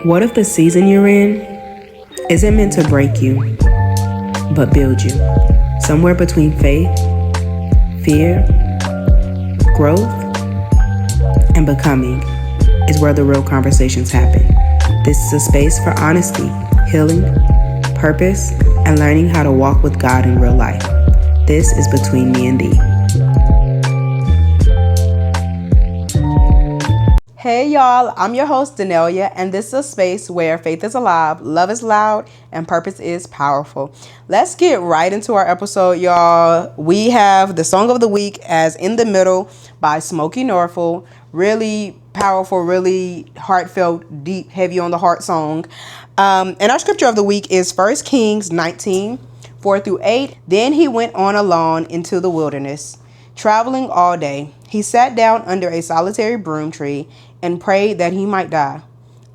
What if the season you're in isn't meant to break you, but build you? Somewhere between faith, fear, growth, and becoming is where the real conversations happen. This is a space for honesty, healing, purpose, and learning how to walk with God in real life. This is Between Me and Thee. Hey y'all, I'm your host Danelia, and this is a space where faith is alive, love is loud, and purpose is powerful. Let's get right into our episode, y'all. We have the song of the week as In the Middle by Smokie Norful. Really powerful, really heartfelt, deep, heavy on the heart song. And our scripture of the week is 1 Kings 19, 4-8. Then he went on alone into the wilderness, traveling all day. He sat down under a solitary broom tree and prayed that he might die.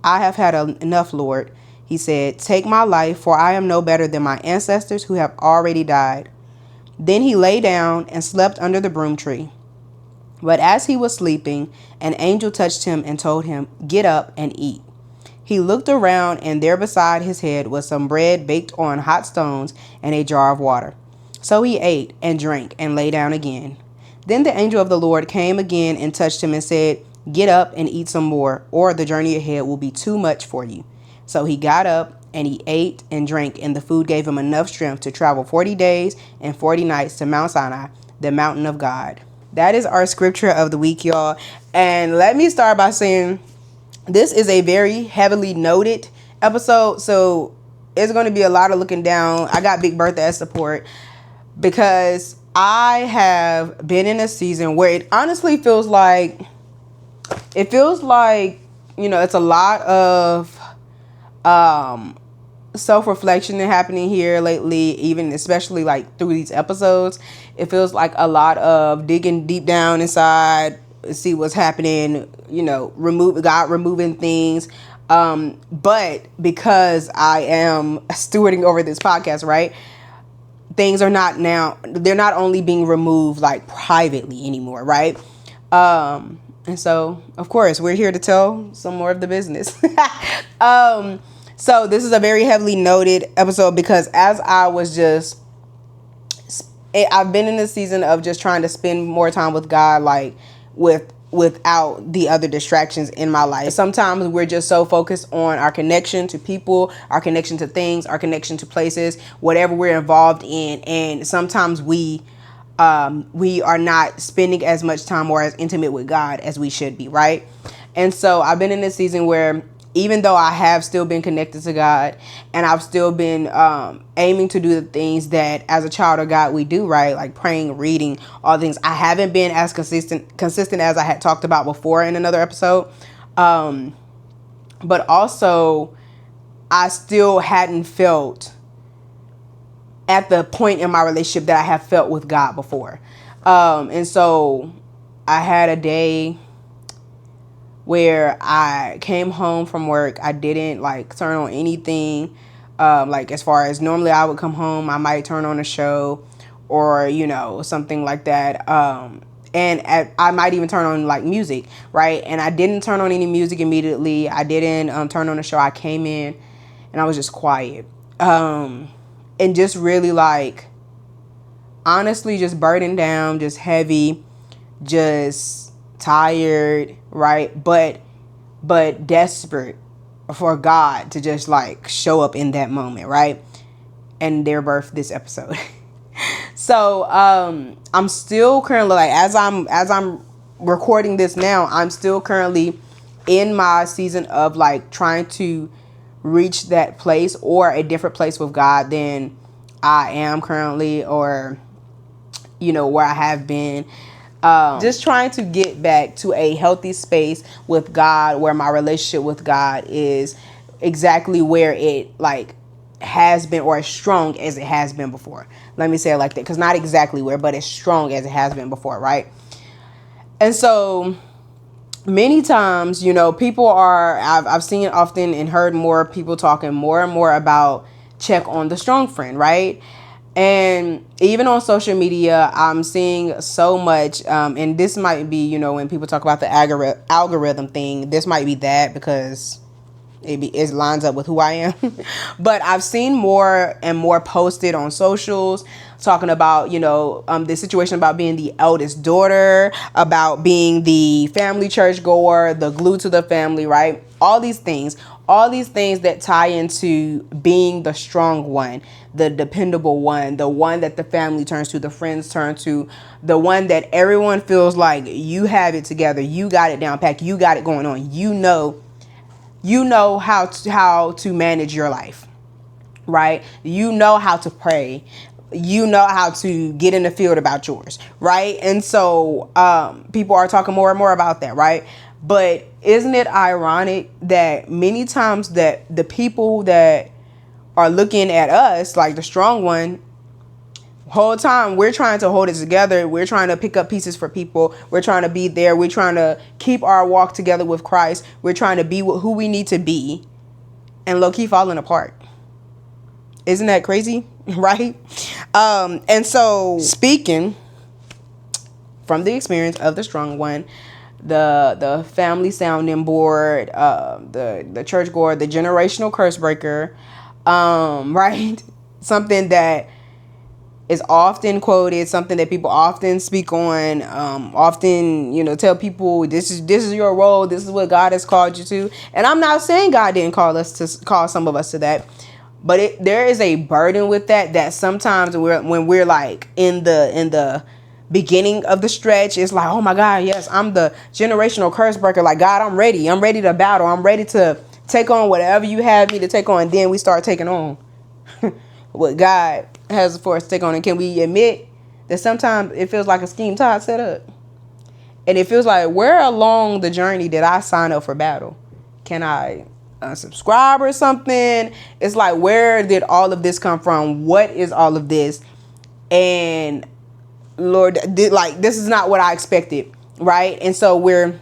I have had enough, Lord, he said. Take my life, for I am no better than my ancestors who have already died. Then he lay down and slept under the broom tree. But as he was sleeping, an angel touched him and told him, "Get up and eat." He looked around, and there beside his head was some bread baked on hot stones and a jar of water. So he ate and drank and lay down again. Then the angel of the Lord came again and touched him and said, "Get up and eat some more, or the journey ahead will be too much for you." So he got up and he ate and drank, and the food gave him enough strength to travel 40 days and 40 nights to Mount Sinai, the mountain of God. That is our scripture of the week, y'all. And let me start by saying this is a very heavily noted episode, so it's going to be a lot of looking down. I got Big Bertha as support because I have been in a season where it honestly feels like, it's a lot of self-reflection happening here lately, even especially like through these episodes. It feels like a lot of digging deep down inside, see what's happening, removing things. But because I am stewarding over this podcast, right? Things are they're not only being removed like privately anymore, right? And so, of course, we're here to tell some more of the business. So this is a very heavily noted episode because as I've been in this season of just trying to spend more time with God, like without the other distractions in my life. Sometimes we're just so focused on our connection to people, our connection to things, our connection to places, whatever we're involved in. And sometimes we are not spending as much time or as intimate with God as we should be, right? And so I've been in this season where even though I have still been connected to God and I've still been aiming to do the things that as a child of God we do, right? Like praying, reading, all things. I haven't been as consistent as I had talked about before in another episode. But also I still hadn't felt at the point in my relationship that I have felt with God before. And so I had a day where I came home from work. I didn't turn on anything. As far as normally I would come home, I might turn on a show or, something like that. I might even turn on music, right? And I didn't turn on any music immediately. I didn't turn on a show. I came in and I was just quiet. And just really honestly, just burdened down, just heavy, just tired, right? But desperate for God to just show up in that moment, right? And there birthed this episode. So I'm still currently as I'm recording this now, I'm still currently in my season of trying to reach that place or a different place with God than I am currently, or where I have been. Just trying to get back to a healthy space with God where my relationship with God is exactly where it has been, or as strong as it has been before. Let me say it like that, because not exactly where, but as strong as it has been before, right? And so many times, people I've seen often and heard more people talking more and more about check on the strong friend, right? And even on social media, I'm seeing so much, and this might be, when people talk about the algorithm thing, this might be that, because It lines up with who I am. But I've seen more and more posted on socials talking about, the situation about being the eldest daughter, about being the family church goer, the glue to the family, right? All these things that tie into being the strong one, the dependable one, the one that the family turns to, the friends turn to, the one that everyone feels like you have it together, you got it down packed, you got it going on, you know how to manage your life, right? You know how to pray, you know how to get in the field about yours, right? And so people are talking more and more about that, right? But isn't it ironic that many times that the people that are looking at us like the strong one, whole time we're trying to hold it together, we're trying to pick up pieces for people, we're trying to be there, we're trying to keep our walk together with Christ, we're trying to be who we need to be, and low-key falling apart. Isn't that crazy? Right? And so, speaking from the experience of the strong one, the family sounding board, the church goer, the generational curse breaker, right? Something that is often quoted, something that people often speak on, often, tell people this is your role, this is what God has called you to. And I'm not saying God didn't call some of us to that, but there is a burden with that sometimes when we're like in the beginning of the stretch, it's like, oh my God, yes, I'm the generational curse breaker. Like, God, I'm ready to battle, I'm ready to take on whatever you have me to take on. And then we start taking on what God has for us to take on. And can we admit that sometimes it feels like a scheme Todd set up? And it feels like, where along the journey did I sign up for battle? Can I unsubscribe or something? It's like, where did all of this come from? What is all of this? And Lord, this is not what I expected, right? And so we're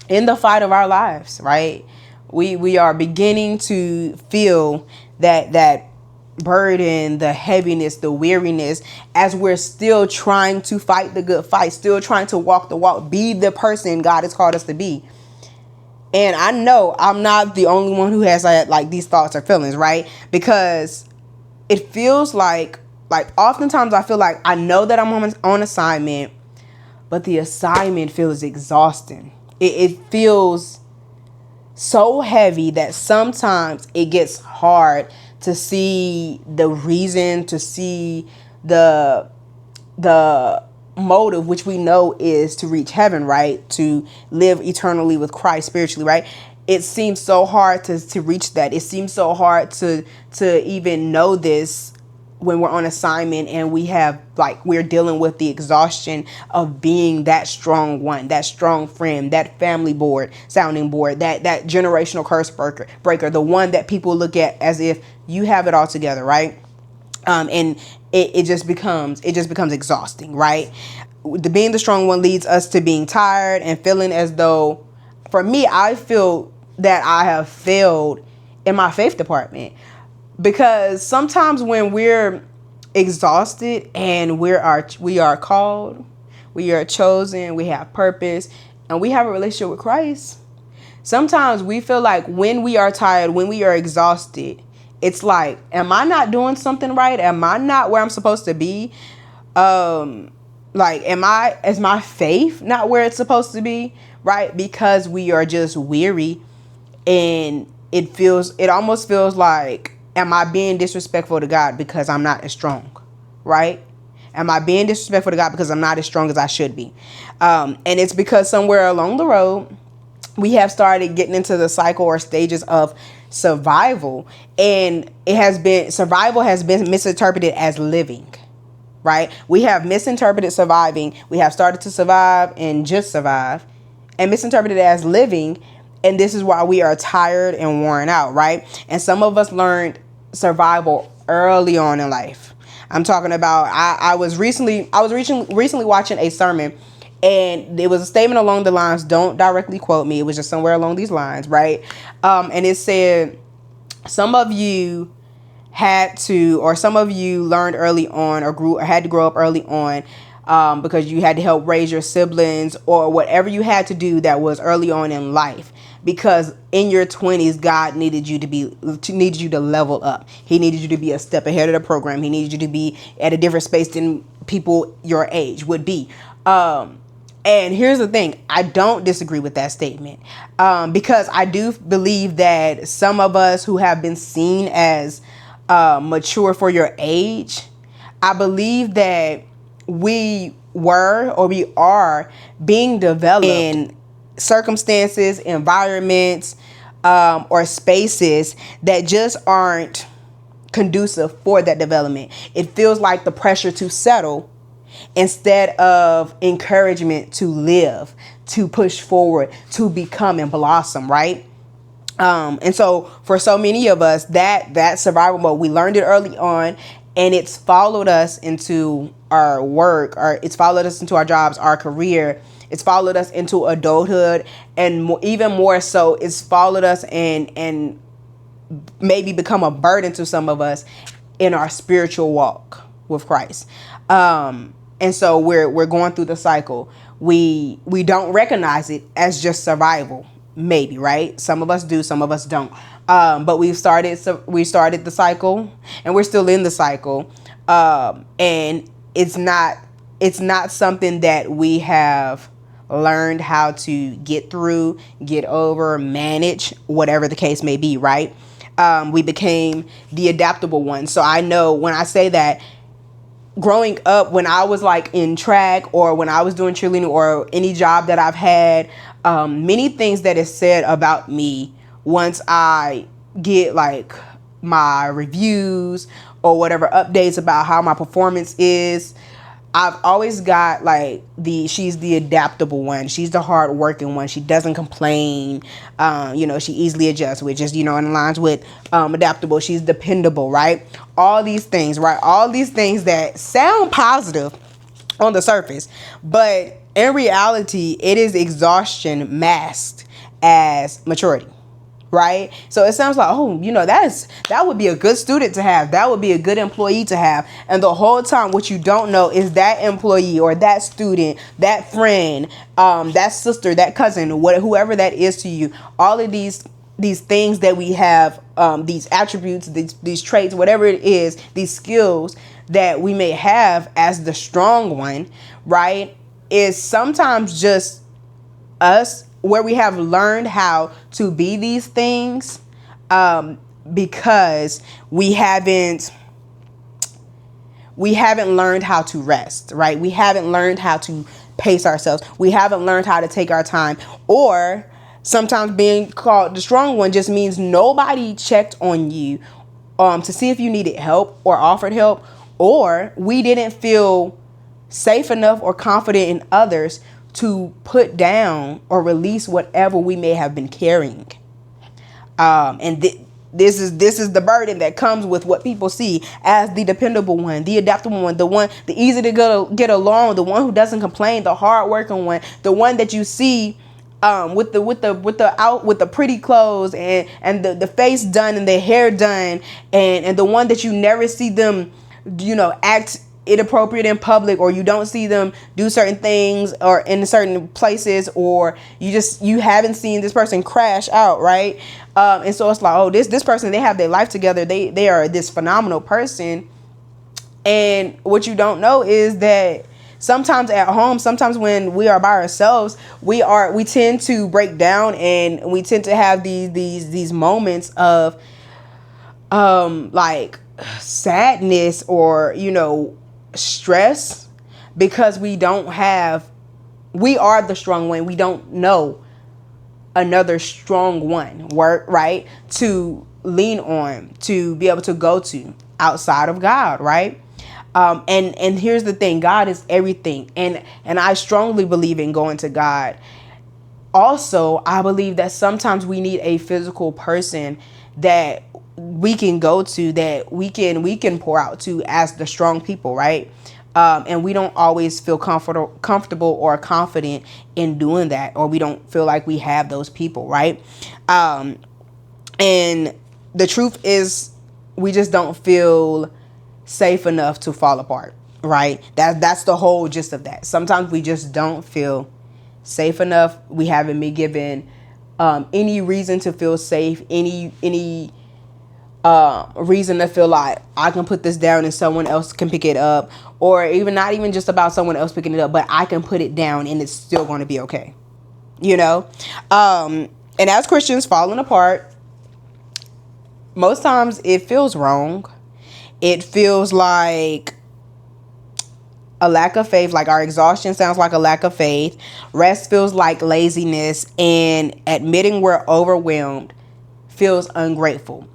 in the fight of our lives, right? We are beginning to feel that burden, the heaviness, the weariness, as we're still trying to fight the good fight, still trying to walk the walk, be the person God has called us to be. And I know I'm not the only one who has like these thoughts or feelings, right? Because it feels like oftentimes I feel like I know that I'm on assignment, but the assignment feels exhausting. It feels so heavy that sometimes it gets hard to see the reason, to see the motive, which we know is to reach heaven, right? To live eternally with Christ spiritually, right? It seems so hard to reach that. It seems so hard to even know this when we're on assignment and we're dealing with the exhaustion of being that strong one, that strong friend, that family sounding board, that generational curse breaker, the one that people look at as if you have it all together, right? And it just becomes exhausting, right? Being the strong one leads us to being tired and feeling as though, for me, I feel that I have failed in my faith department. Because sometimes when we're exhausted and we are called, we are chosen, we have purpose, and we have a relationship with Christ, sometimes we feel like when we are tired, when we are exhausted, it's like, am I not doing something right? Am I not where I'm supposed to be? Is my faith not where it's supposed to be? Right? Because we are just weary, and it almost feels like, am I being disrespectful to God because I'm not as strong, right? Am I being disrespectful to God because I'm not as strong as I should be? And it's because somewhere along the road, we have started getting into the cycle or stages of survival. And survival has been misinterpreted as living, right? We have misinterpreted surviving. We have started to survive and just survive, and misinterpreted as living. And this is why we are tired and worn out, right? And some of us learned survival early on in life. I'm talking about, I was recently watching a sermon, and it was a statement along the lines, don't directly quote me, it was just somewhere along these lines, right? And it said, some of you learned early on or had to grow up early on because you had to help raise your siblings or whatever you had to do that was early on in life. because in your 20s, God needed you to level up. He needed you to be a step ahead of the program. He needed you to be at a different space than people your age would be. And here's the thing, I don't disagree with that statement, because I do believe that some of us who have been seen as mature for your age, I believe that we were or we are being developed in circumstances, environments, or spaces that just aren't conducive for that development. It feels like the pressure to settle instead of encouragement to live, to push forward, to become and blossom, right? And so for so many of us, that survival mode, we learned it early on, and it's followed us into our work, or it's followed us into our jobs, our career. It's followed us into adulthood, and even more so, it's followed us and maybe become a burden to some of us in our spiritual walk with Christ. And so we're going through the cycle. We don't recognize it as just survival, maybe, right? Some of us do, some of us don't. But we started the cycle, and we're still in the cycle. And it's not something that we have learned how to get through, get over, manage, whatever the case may be, right? We became the adaptable one. So I know when I say that, growing up, when I was like in track or when I was doing cheerleading or any job that I've had, many things that is said about me, once I get like my reviews or whatever updates about how my performance is, I've always got like she's the adaptable one. She's the hardworking one. She doesn't complain. She easily adjusts, which is, in lines with adaptable. She's dependable, right? All these things, right? All these things that sound positive on the surface, but in reality, it is exhaustion masked as maturity. Right? So it sounds like, that would be a good student to have. That would be a good employee to have. And the whole time, what you don't know is that employee or that student, that friend, that sister, that cousin, whoever that is to you, all of these things that we have, these attributes, these traits, whatever it is, these skills that we may have as the strong one, right, is sometimes just us, where we have learned how to be these things, because we haven't learned how to rest, right? We haven't learned how to pace ourselves. We haven't learned how to take our time. Or sometimes being called the strong one just means nobody checked on you to see if you needed help or offered help, or we didn't feel safe enough or confident in others to put down or release whatever we may have been carrying. And this is the burden that comes with what people see as the dependable one, the adaptable one, the easy to get along, the one who doesn't complain, the hardworking one, the one that you see with the pretty clothes and the face done and the hair done, and the one that you never see them, act inappropriate in public, or you don't see them do certain things or in certain places, or you haven't seen this person crash out, right? And so it's like, this person, they have their life together, they are this phenomenal person. And what you don't know is that sometimes at home, sometimes when we are by ourselves, we tend to break down, and we tend to have these moments of like sadness or stress, because we are the strong one. We don't know another strong one, right, to lean on, to be able to go to outside of God, right? And here's the thing, God is everything, and I strongly believe in going to God. Also, I believe that sometimes we need a physical person that we can go to, that we can pour out to as the strong people, right? And we don't always feel comfortable or confident in doing that, or we don't feel like we have those people, right? And the truth is, we just don't feel safe enough to fall apart, right? That's the whole gist of that. Sometimes we just don't feel safe enough. We haven't been given any reason to feel safe, any reason to feel like I can put this down and someone else can pick it up, or even not even just about someone else picking it up, but I can put it down and it's still going to be okay. You know, and as Christians falling apart, most times it feels wrong. It feels like a lack of faith. Like our exhaustion sounds like a lack of faith. Rest feels like laziness, and admitting we're overwhelmed feels ungrateful.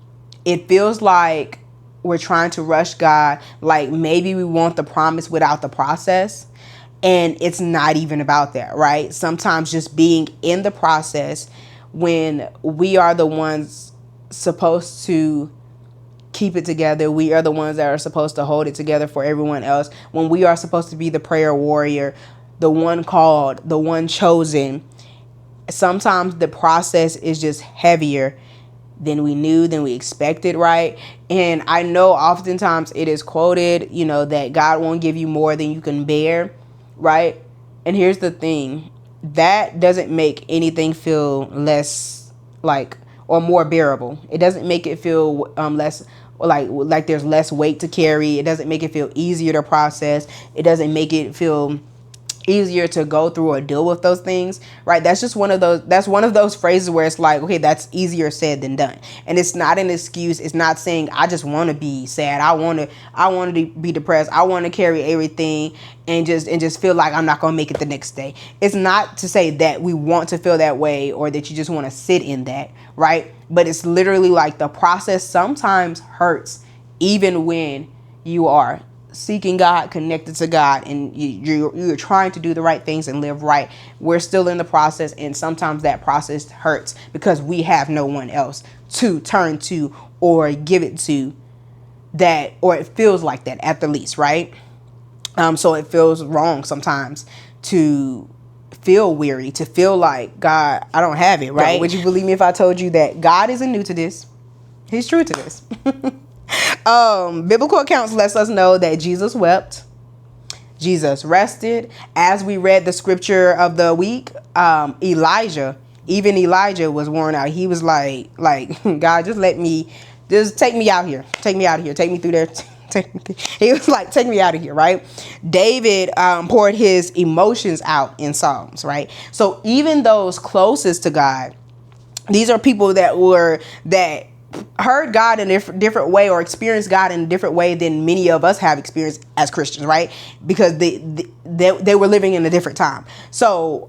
It feels like we're trying to rush God, like maybe we want the promise without the process. And it's not even about that, right? Sometimes just being in the process when we are the ones supposed to keep it together. We are the ones that are supposed to hold it together for everyone else. When we are supposed to be the prayer warrior, the one called, the one chosen, sometimes the process is just heavier than we knew, than we expected, right? And I know oftentimes it is quoted, that God won't give you more than you can bear, right? And here's the thing, that doesn't make anything feel less or more bearable. It doesn't make it feel less like there's less weight to carry. It doesn't make it feel easier to process. It doesn't make it feel easier to go through or deal with those things, right? That's one of those phrases where it's like, okay, that's easier said than done. And it's not an excuse. It's not saying I just want to be sad. I want to be depressed. I want to carry everything and just feel like I'm not going to make it the next day. It's not to say that we want to feel that way or that you just want to sit in that, right? But it's literally like the process sometimes hurts even when you are seeking God, connected to God, and you're trying to do the right things and live right. We're still in the process, and sometimes that process hurts because we have no one else to turn to or give it to, that, or it feels like that at the least, right? So it feels wrong sometimes to feel weary, to feel like, God, I don't have it, right? Would you believe me if I told you that God isn't new to this? He's true to this. Biblical accounts lets us know that Jesus wept, Jesus rested. As we read the scripture of the week, Elijah was worn out. He was like, God, just take me out here. Take me out of here. Take me through there. He was like, take me out of here, right? David poured his emotions out in Psalms, right? So even those closest to God, these are people that heard God in a different way or experienced God in a different way than many of us have experienced as Christians, right? Because they were living in a different time. So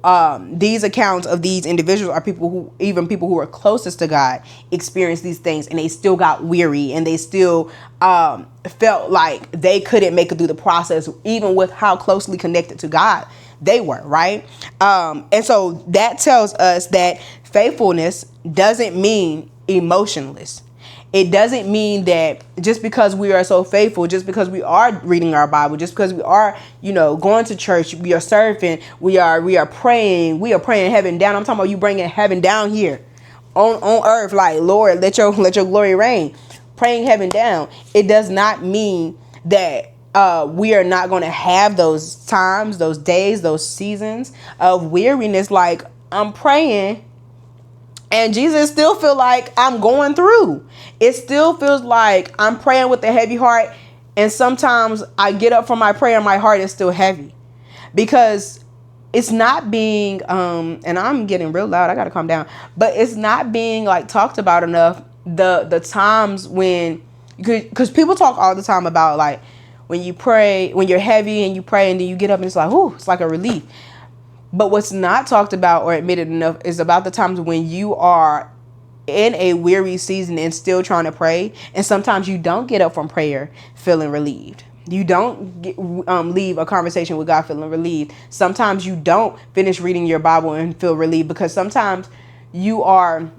these accounts of these individuals are people who are closest to God experienced these things, and they still got weary, and they still felt like they couldn't make it through the process, even with how closely connected to God they were, right? And so that tells us that faithfulness doesn't mean emotionless. It doesn't mean that just because we are so faithful, just because we are reading our Bible, just because we are, going to church, we are serving, we are praying heaven down. I'm talking about you bringing heaven down here on earth, like, Lord, let your glory reign, praying heaven down. It does not mean that we are not going to have those times, those days, those seasons of weariness. Like, I'm praying and Jesus still feel like I'm going through. It still feels like I'm praying with a heavy heart. And sometimes I get up from my prayer and my heart is still heavy. Because it's not being, and I'm getting real loud, I got to calm down. But it's not being like talked about enough. The times when, because people talk all the time about like when you pray, when you're heavy and you pray and then you get up and it's like, ooh, it's like a relief. But what's not talked about or admitted enough is about the times when you are in a weary season and still trying to pray. And sometimes you don't get up from prayer feeling relieved. You don't leave a conversation with God feeling relieved. Sometimes you don't finish reading your Bible and feel relieved because sometimes you are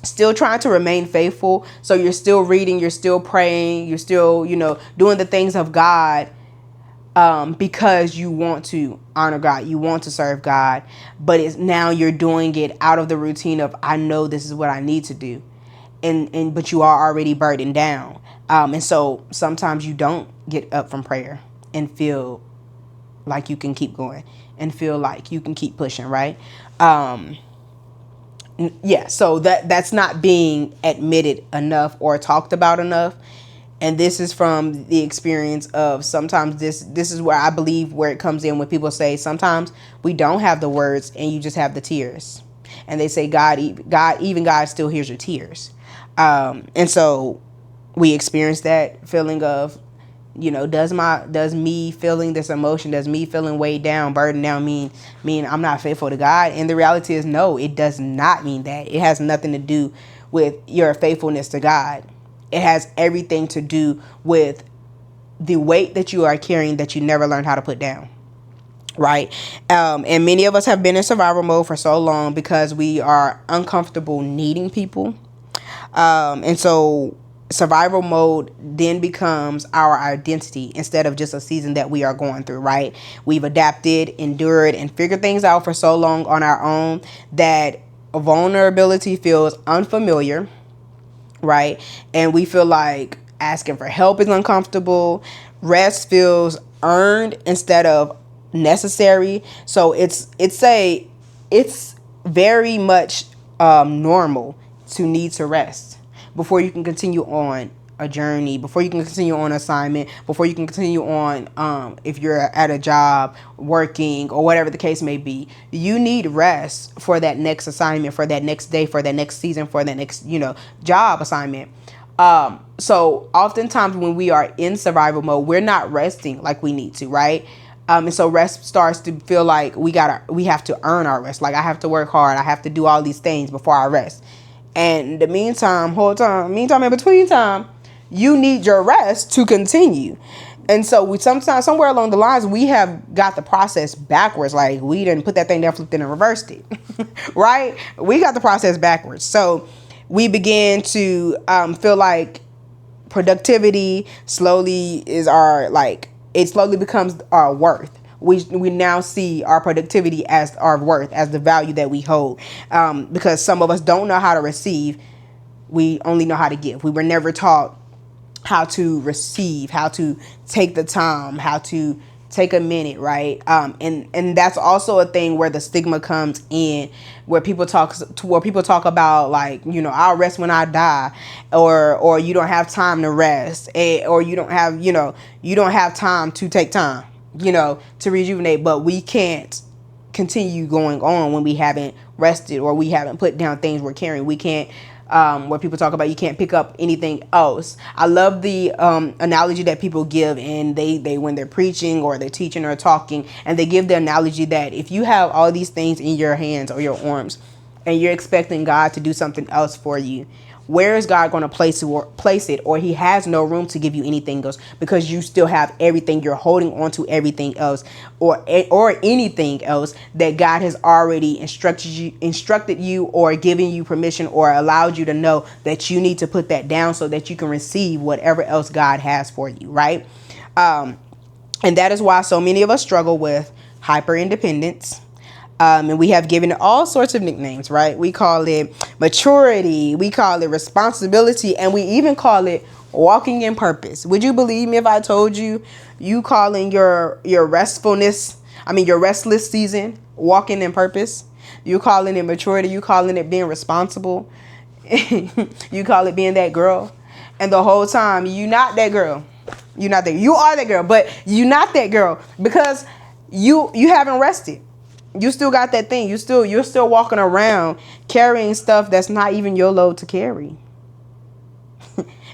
still trying to remain faithful. So you're still reading, you're still praying, you're still, doing the things of God. Because you want to honor God, you want to serve God, but it's now you're doing it out of the routine of, I know this is what I need to do, but you are already burdened down, and so sometimes you don't get up from prayer and feel like you can keep going and feel like you can keep pushing, right? Now Yeah, so that's not being admitted enough or talked about enough. And this is from the experience of sometimes this is where I believe where it comes in when people say sometimes we don't have the words and you just have the tears. And they say God still hears your tears. And so we experience that feeling of, does me feeling this emotion, does me feeling weighed down, burdened down mean I'm not faithful to God? And the reality is, no, it does not mean that. It has nothing to do with your faithfulness to God. It has everything to do with the weight that you are carrying that you never learned how to put down. Right. And many of us have been in survival mode for so long because we are uncomfortable needing people. And so survival mode then becomes our identity instead of just a season that we are going through, right? We've adapted, endured, and figured things out for so long on our own that vulnerability feels unfamiliar, right? And we feel like asking for help is uncomfortable. Rest feels earned instead of necessary. So it's very much normal to need to rest before you can continue on a journey, before you can continue on assignment, before you can continue on if you're at a job working or whatever the case may be. You need rest for that next assignment, for that next day, for that next season, for that next job assignment. So oftentimes when we are in survival mode, we're not resting like we need to, right? And so rest starts to feel like we have to earn our rest. Like I have to work hard, I have to do all these things before I rest. And in between time, you need your rest to continue. And so we sometimes, somewhere along the lines, we have got the process backwards. Like we didn't put that thing down, flipped it, and reversed it, right? We got the process backwards. So we begin to feel like productivity slowly it slowly becomes our worth. We now see our productivity as our worth, as the value that we hold, because some of us don't know how to receive. We only know how to give. We were never taught how to receive, how to take the time, how to take a minute, right? And that's also a thing where the stigma comes in, where people talk about like, I'll rest when I die, or you don't have time to rest, or you don't have time to take time, to rejuvenate. But we can't continue going on when we haven't rested or we haven't put down things we're carrying. We can't where people talk about you can't pick up anything else. I love the analogy that people give, and they when they're preaching or they're teaching or talking, and they give the analogy that if you have all these things in your hands or your arms and you're expecting God to do something else for you, where is God going to place it? Or he has no room to give you anything else because you still have everything. You're holding on to everything else or anything else that God has already instructed you or given you permission or allowed you to know that you need to put that down so that you can receive whatever else God has for you, right? And that is why so many of us struggle with hyper independence. And we have given it all sorts of nicknames, right? We call it maturity, we call it responsibility, and we even call it walking in purpose. Would you believe me if I told you calling your restless season walking in purpose? You calling it maturity, you calling it being responsible, you call it being that girl, and the whole time you not that girl. You're not that. You are that girl, but you're not that girl because you haven't rested. You still got that thing. You're still walking around carrying stuff that's not even your load to carry.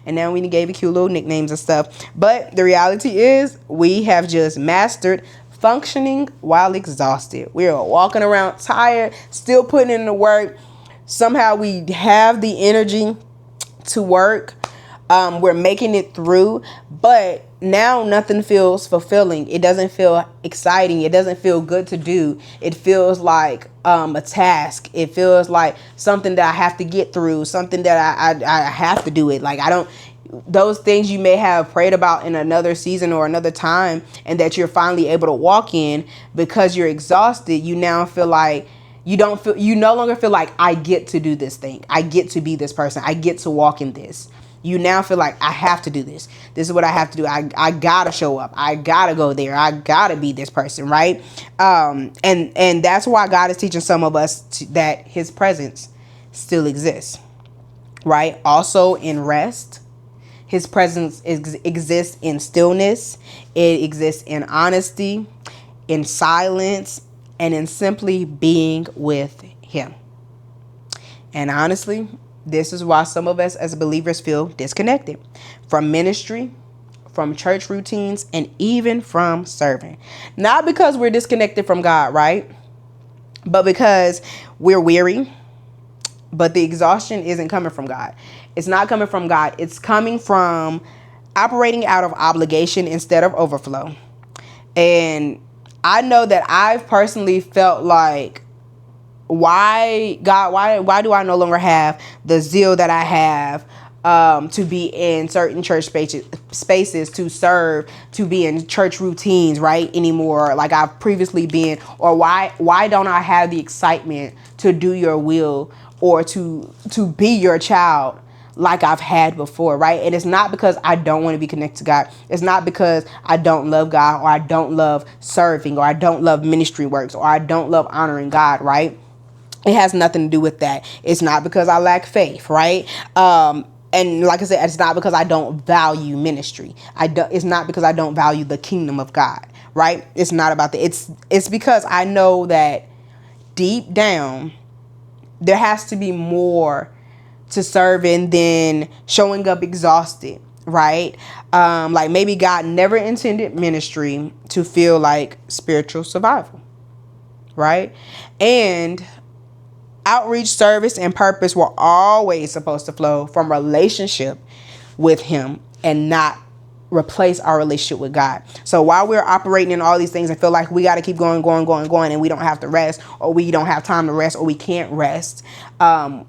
And now we gave you cute little nicknames and stuff. But the reality is we have just mastered functioning while exhausted. We are walking around tired, still putting in the work. Somehow we have the energy to work. We're making it through, but now nothing feels fulfilling. It doesn't feel exciting. It doesn't feel good to do. It feels like a task. It feels like something that I have to get through, something that I have to do it. Like those things you may have prayed about in another season or another time, and that you're finally able to walk in because you're exhausted. You now feel like you no longer feel like I get to do this thing. I get to be this person. I get to walk in this. You now feel like I have to do this. This is what I have to do. I gotta show up. I gotta go there. I gotta be this person, right? And that's why God is teaching some of us that his presence still exists, right? Also in rest, his presence exists in stillness. It exists in honesty, in silence, and in simply being with him. And honestly, this is why some of us as believers feel disconnected from ministry, from church routines, and even from serving. Not because we're disconnected from God, right? But because we're weary. But the exhaustion isn't coming from God. It's not coming from God. It's coming from operating out of obligation instead of overflow. And I know that I've personally felt like, why God, why do I no longer have the zeal that I have to be in certain church spaces, to serve, to be in church routines, right, anymore, like I've previously been? Or why don't I have the excitement to do your will, or to be your child like I've had before, right? And it's not because I don't want to be connected to God. It's not because I don't love God, or I don't love serving, or I don't love ministry works, or I don't love honoring God, right? It has nothing to do with that. It's not because I lack faith, right? And like I said, it's not because I don't value ministry. It's not because I don't value the kingdom of God, right? It's not about that. It's because I know that deep down, there has to be more to serving than showing up exhausted, right? Like maybe God never intended ministry to feel like spiritual survival, right? And outreach, service, and purpose were always supposed to flow from relationship with him and not replace our relationship with God. So while we're operating in all these things and feel like we got to keep going, and we don't have to rest, or we don't have time to rest, or we can't rest,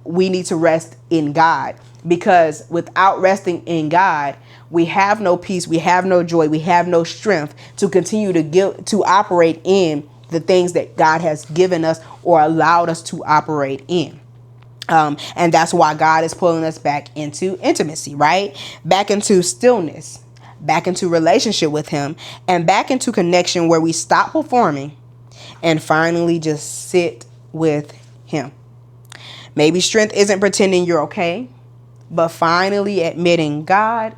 we need to rest in God. Because without resting in God, we have no peace, we have no joy, we have no strength to continue to operate in the things that God has given us or allowed us to operate in. And that's why God is pulling us back into intimacy, right? Back into stillness, back into relationship with him, and back into connection where we stop performing and finally just sit with him. Maybe strength isn't pretending you're okay, but finally admitting, God,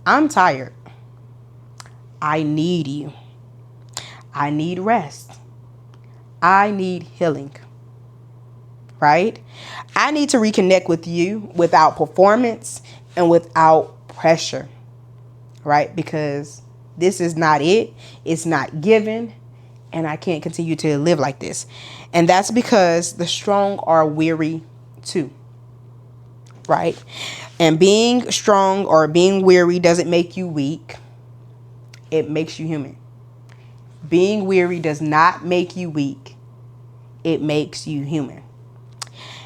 I'm tired. I need you. I need rest. I need healing, right? I need to reconnect with you without performance and without pressure, right? Because this is not it. It's not given. And I can't continue to live like this. And that's because the strong are weary too, right? And being strong or being weary doesn't make you weak. It makes you human. Being weary does not make you weak. It makes you human.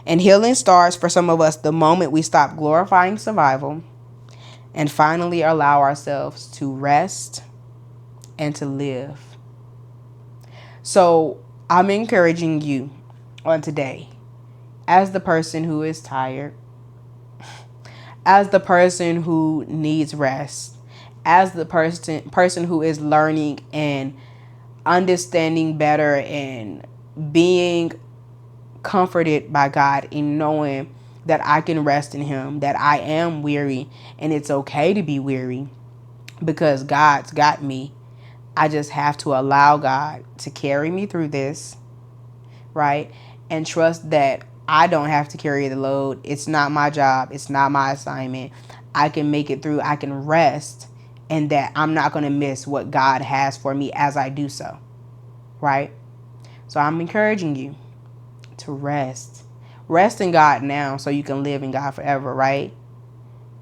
And healing starts for some of us the moment we stop glorifying survival and finally allow ourselves to rest and to live. So I'm encouraging you on today, as the person who is tired, as the person who needs rest, as the person who is learning and understanding better and being comforted by God in knowing that I can rest in him, that I am weary and it's okay to be weary because God's got me. I just have to allow God to carry me through this, right? And trust that I don't have to carry the load. It's not my job. It's not my assignment. I can make it through. I can rest, and that I'm not going to miss what God has for me as I do so, right? So I'm encouraging you to rest. Rest in God now so you can live in God forever, right?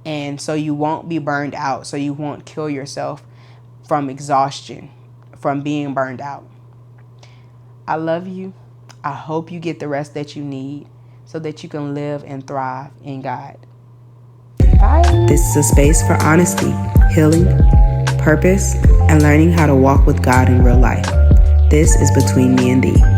And so you won't be burned out, so you won't kill yourself from exhaustion, from being burned out. I love you. I hope you get the rest that you need so that you can live and thrive in God. Bye. This is a space for honesty, healing, purpose, and learning how to walk with God in real life. This is Between Me and Thee.